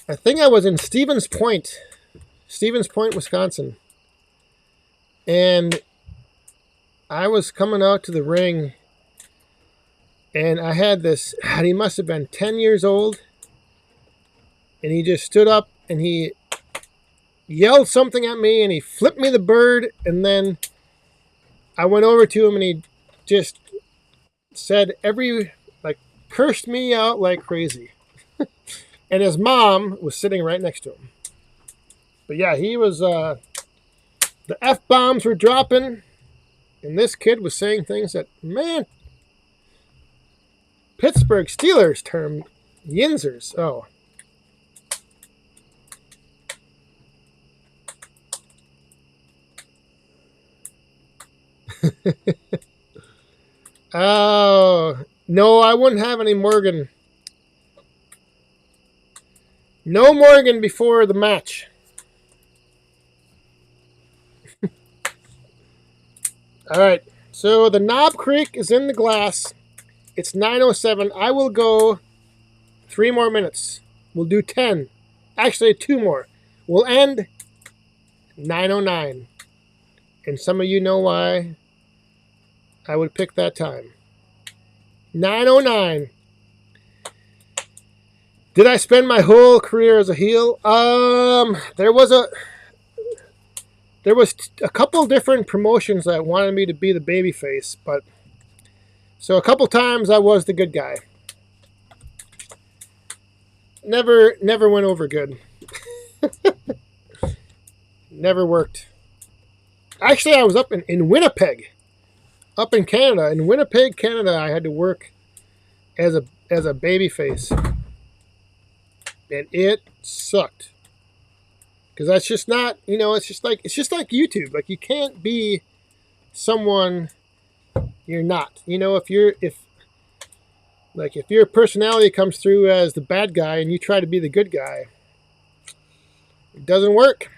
I think I was in Stevens Point, Wisconsin. And I was coming out to the ring, and I had this, God, he must have been 10 years old. And he just stood up and he yelled something at me and he flipped me the bird. And then I went over to him and he just said cursed me out like crazy. And his mom was sitting right next to him. But yeah, he was, the F-bombs were dropping. And this kid was saying things that, man, Pittsburgh Steelers term yinzers. Oh. Oh, no, I wouldn't have any Morgan. No Morgan before the match. All right, so the Knob Creek is in the glass. It's 9:07. I will go 3 more minutes. We'll do 10. Actually, 2 more. We'll end 9:09. And some of you know why I would pick that time. 9:09. Did I spend my whole career as a heel? There was a couple different promotions that wanted me to be the babyface, but so a couple times I was the good guy. Never went over good. Never worked. Actually, I was up in Winnipeg. Up in Canada, in Winnipeg, Canada, I had to work as a baby face, and it sucked because that's just not, it's just like YouTube. Like, you can't be someone you're not. If your personality comes through as the bad guy and you try to be the good guy, it doesn't work.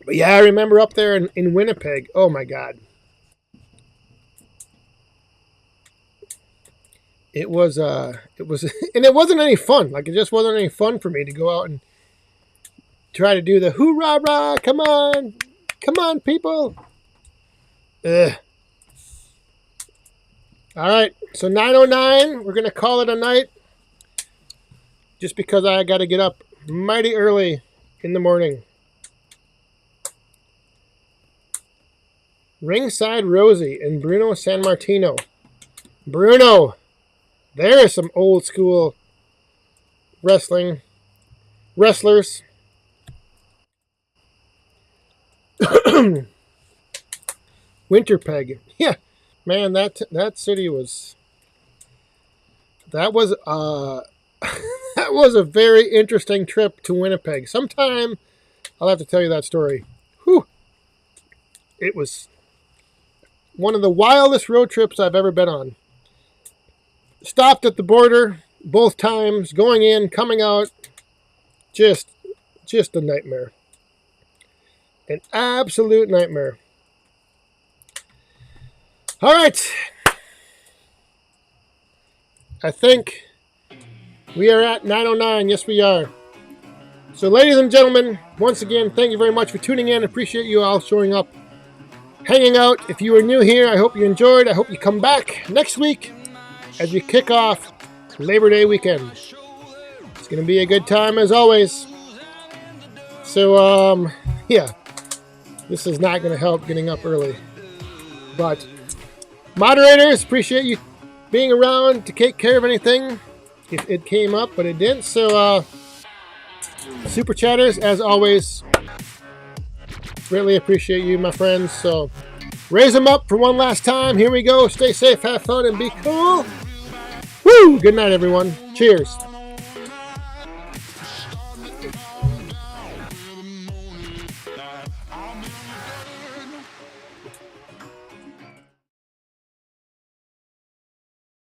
But yeah, I remember up there in Winnipeg. Oh my God. It was, and it wasn't any fun. Like, it just wasn't any fun for me to go out and try to do the hoorah rah, come on, people. Ugh. All right, so 9:09, we're going to call it a night just because I got to get up mighty early in the morning. Ringside Rosie and Bruno Sammartino. Bruno, there is some old school wrestlers. Winterpeg. Yeah, man, that city was, that was that was a very interesting trip to Winnipeg. Sometime I'll have to tell you that story. Whew. It was one of the wildest road trips I've ever been on. Stopped at the border both times, going in, coming out. Just a nightmare. An absolute nightmare. All right. I think we are at 9:09. Yes, we are. So, ladies and gentlemen, once again, thank you very much for tuning in. Appreciate you all showing up. hanging out. If you were new here, I hope you enjoyed. I hope you come back next week as we kick off Labor Day weekend. It's going to be a good time as always. So, yeah, this is not going to help getting up early. But moderators, appreciate you being around to take care of anything if it came up, but it didn't. So, super chatters, as always, really appreciate you, my friends. So, raise them up for one last time. Here we go. Stay safe, have fun, and be cool. Woo! Good night, everyone. Cheers.